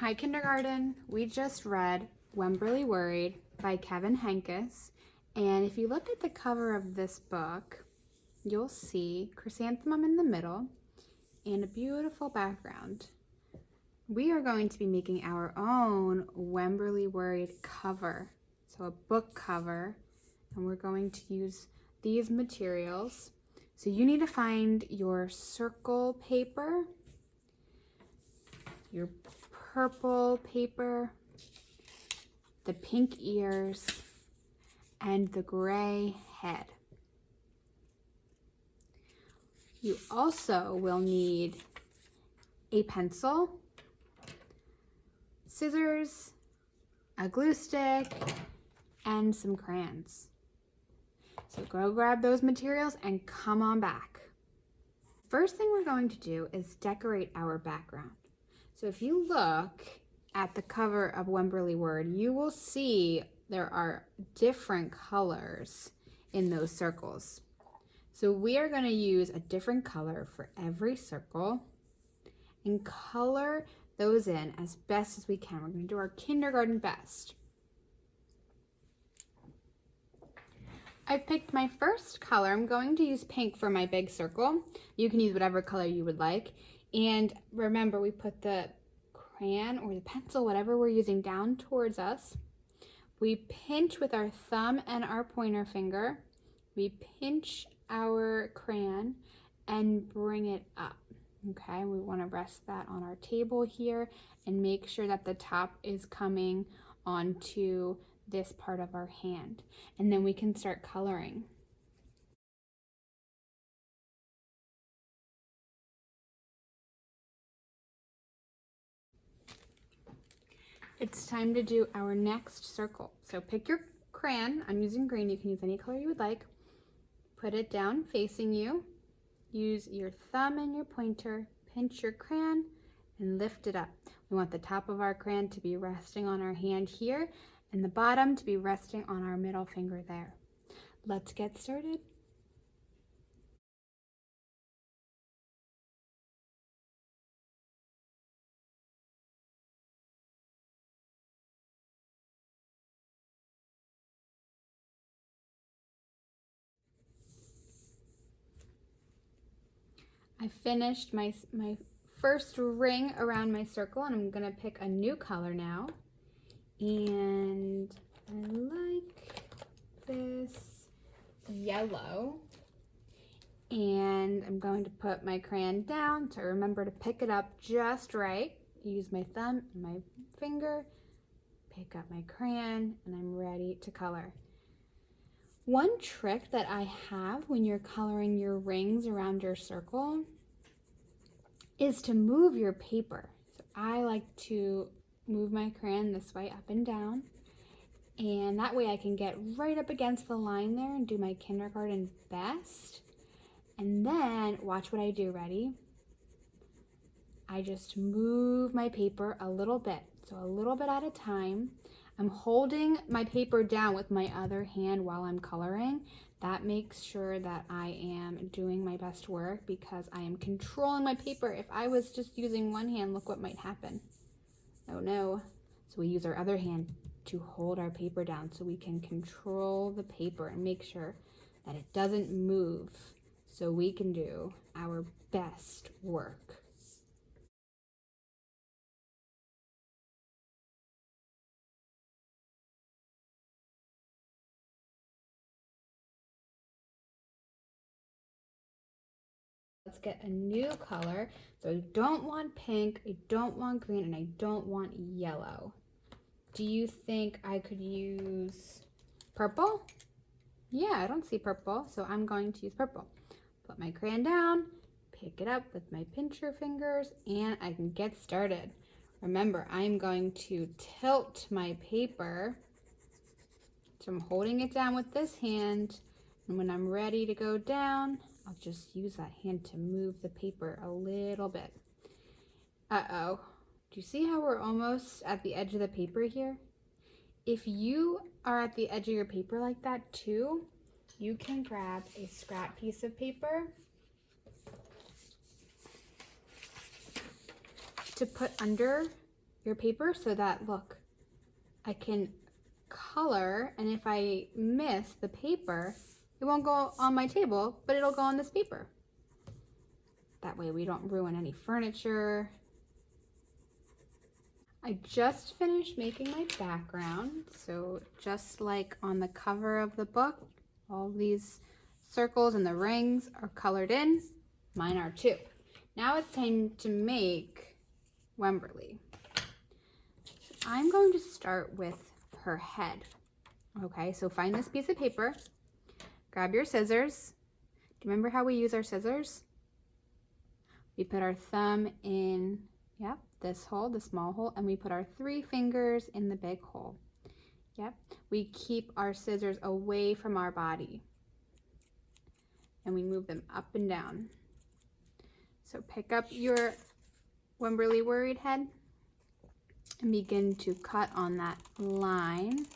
Hi, kindergarten. We just read Wemberly Worried by Kevin Henkes. And if you look at the cover of this book, you'll see chrysanthemum in the middle and a beautiful background. We are going to be making our own Wemberly Worried cover, so a book cover, and we're going to use these materials. So you need to find your circle paper, your purple paper, the pink ears, and the gray head. You also will need a pencil, scissors, a glue stick, and some crayons. So go grab those materials and come on back. First thing we're going to do is decorate our background. So if you look at the cover of Wemberly Worried, you will see there are different colors in those circles. So we are going to use a different color for every circle and color those in as best as we can. We're going to do our kindergarten best. I've picked my first color. I'm going to use pink for my big circle. You can use whatever color you would like. And remember, we put the crayon or the pencil, whatever we're using, down towards us. We pinch with our thumb and our pointer finger. We pinch our crayon and bring it up. Okay, we want to rest that on our table here and make sure that the top is coming onto this part of our hand. And then we can start coloring. It's time to do our next circle. So pick your crayon. I'm using green. You can use any color you would like. Put it down facing you. Use your thumb and your pointer. Pinch your crayon and lift it up. We want the top of our crayon to be resting on our hand here and the bottom to be resting on our middle finger there. Let's get started. I finished my first ring around my circle, and I'm gonna pick a new color now. And I like this yellow. And I'm going to put my crayon down, so remember to pick it up just right. Use my thumb and my finger, pick up my crayon, and I'm ready to color. One trick that I have when you're coloring your rings around your circle is to move your paper. So I like to move my crayon this way up and down, and that way I can get right up against the line there and do my kindergarten best. And then watch what I do. Ready? I just move my paper a little bit, so a little bit at a time. I'm holding my paper down with my other hand while I'm coloring. That makes sure that I am doing my best work because I am controlling my paper. If I was just using one hand, look what might happen. Oh no. So we use our other hand to hold our paper down so we can control the paper and make sure that it doesn't move so we can do our best work. Let's get a new color. So I don't want pink, I don't want green, and I don't want yellow. Do you think I could use purple? Yeah, I don't see purple, so I'm going to use purple. Put my crayon down, pick it up with my pincher fingers, and I can get started. Remember, I'm going to tilt my paper. So I'm holding it down with this hand, and when I'm ready to go down, I'll just use that hand to move the paper a little bit. Uh-oh. Do you see how we're almost at the edge of the paper here? If you are at the edge of your paper like that too, you can grab a scrap piece of paper to put under your paper so that, look, I can color, and if I miss the paper, it won't go on my table, but it'll go on this paper. That way we don't ruin any furniture. I just finished making my background, so just like on the cover of the book, all these circles and the rings are colored in. Mine are too. Now it's time to make Wemberly. I'm going to start with her head. Okay, so find this piece of paper, grab your scissors. Do you remember how we use our scissors? We put our thumb in, yep, this hole, the small hole, and we put our 3 fingers in the big hole. Yep, we keep our scissors away from our body and we move them up and down. So pick up your Wemberly worried head and begin to cut on that line.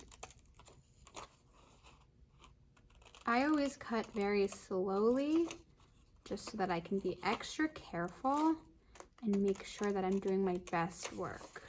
I always cut very slowly just so that I can be extra careful and make sure that I'm doing my best work.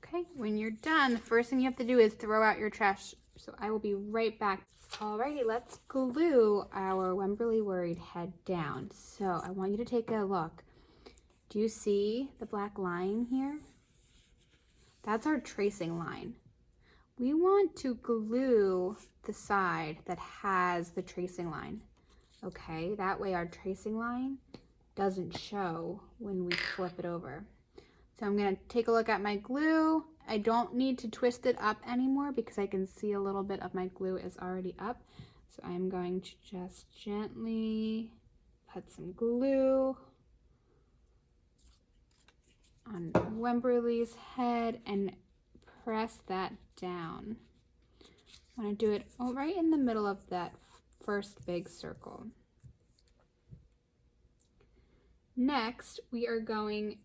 Okay, when you're done, the first thing you have to do is throw out your trash. So I will be right back. Alrighty, let's glue our Wemberly worried head down. So I want you to take a look. Do you see the black line here? That's our tracing line. We want to glue the side that has the tracing line. Okay, that way our tracing line doesn't show when we flip it over. So I'm going to take a look at my glue. I don't need to twist it up anymore because I can see a little bit of my glue is already up. So I'm going to just gently put some glue on Wemberly's head and press that down. I want to do it right in the middle of that first big circle. Next, we are going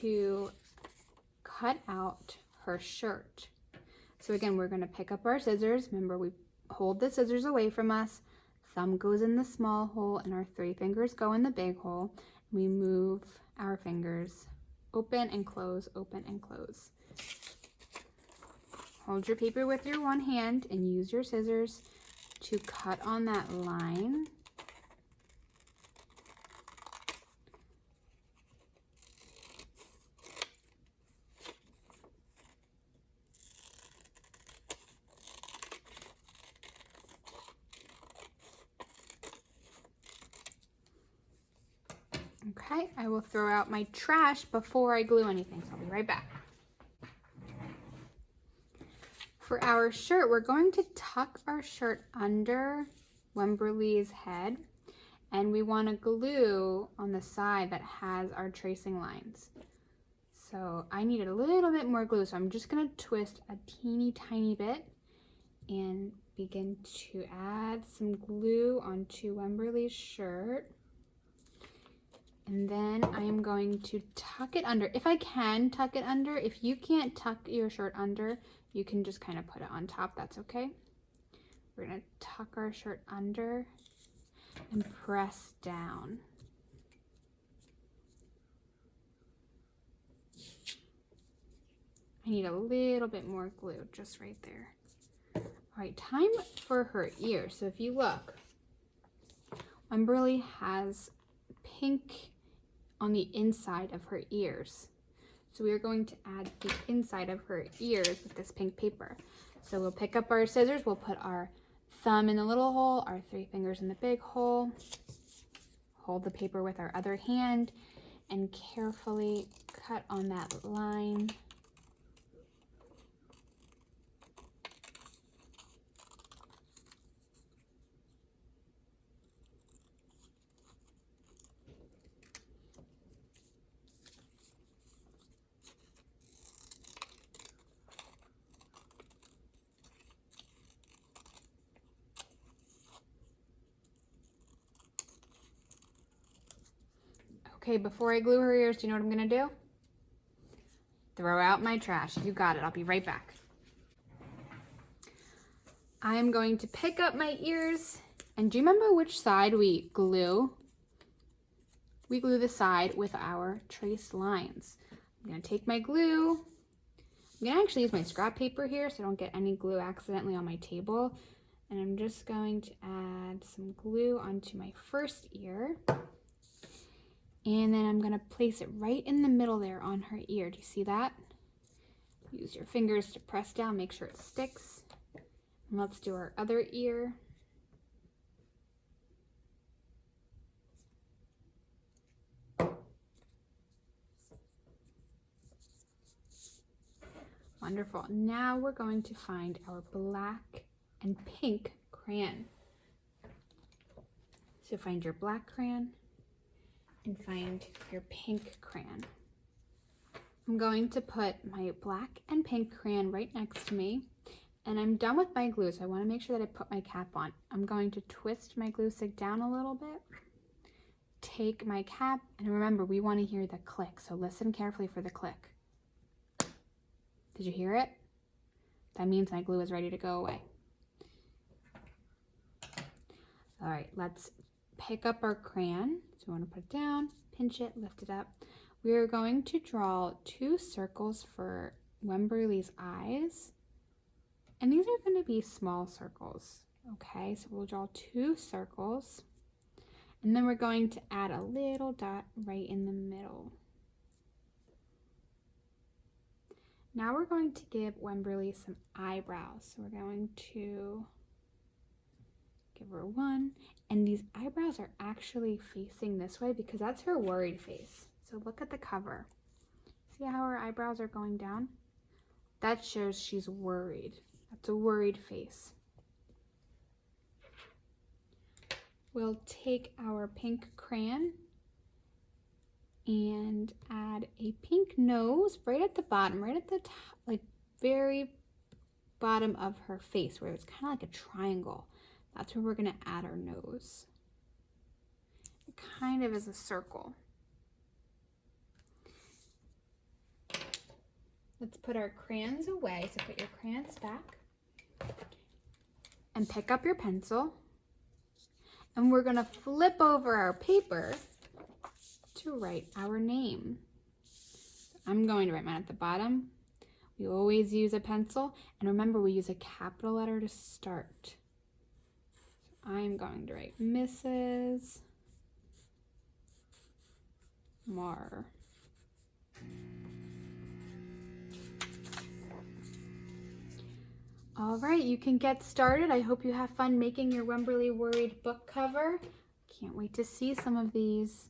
to cut out her shirt. So again, we're going to pick up our scissors. Remember, we hold the scissors away from us. Thumb goes in the small hole and our 3 fingers go in the big hole. We move our fingers open and close, open and close. Hold your paper with your one hand and use your scissors to cut on that line. Okay, I will throw out my trash before I glue anything, so I'll be right back. For our shirt, we're going to tuck our shirt under Wemberly's head, and we want to glue on the side that has our tracing lines. So I needed a little bit more glue, so I'm just going to twist a teeny tiny bit and begin to add some glue onto Wemberly's shirt. And then I am going to tuck it under. If I can tuck it under, if you can't tuck your shirt under, you can just kind of put it on top, that's okay. We're gonna tuck our shirt under and press down. I need a little bit more glue, just right there. All right, time for her ears. So if you look, Wemberly has pink on the inside of her ears. So we are going to add the inside of her ears with this pink paper. So we'll pick up our scissors, we'll put our thumb in the little hole, our 3 fingers in the big hole, hold the paper with our other hand, and carefully cut on that line. Okay, before I glue her ears, do you know what I'm gonna do? Throw out my trash. You got it. I'll be right back. I am going to pick up my ears. And do you remember which side we glue? We glue the side with our traced lines. I'm gonna take my glue. I'm gonna actually use my scrap paper here so I don't get any glue accidentally on my table. And I'm just going to add some glue onto my first ear. And then I'm gonna place it right in the middle there on her ear. Do you see that? Use your fingers to press down, make sure it sticks. And let's do our other ear. Wonderful. Now we're going to find our black and pink crayon. So find your black crayon and find your pink crayon. I'm going to put my black and pink crayon right next to me, and I'm done with my glue, so I want to make sure that I put my cap on. I'm going to twist my glue stick down a little bit, take my cap, and remember, we want to hear the click, so listen carefully for the click. Did you hear it? That means my glue is ready to go away. All right, let's pick up our crayon. So we want to put it down, pinch it, lift it up. We are going to draw 2 circles for Wemberly's eyes. And these are going to be small circles. Okay, so we'll draw 2 circles. And then we're going to add a little dot right in the middle. Now we're going to give Wemberly some eyebrows. So we're going to give her one. And these eyebrows are actually facing this way because that's her worried face. So look at the cover. See how her eyebrows are going down? That shows she's worried. That's a worried face. We'll take our pink crayon and add a pink nose right at the bottom, right at the top, like very bottom of her face, where it's kind of like a triangle. That's where we're gonna add our nose. It kind of is a circle. Let's put our crayons away. So put your crayons back and pick up your pencil. And we're gonna flip over our paper to write our name. I'm going to write mine at the bottom. We always use a pencil. And remember, we use a capital letter to start. So I'm going to write Mrs. Marr. All right, you can get started. I hope you have fun making your Wemberly Worried book cover. Can't wait to see some of these.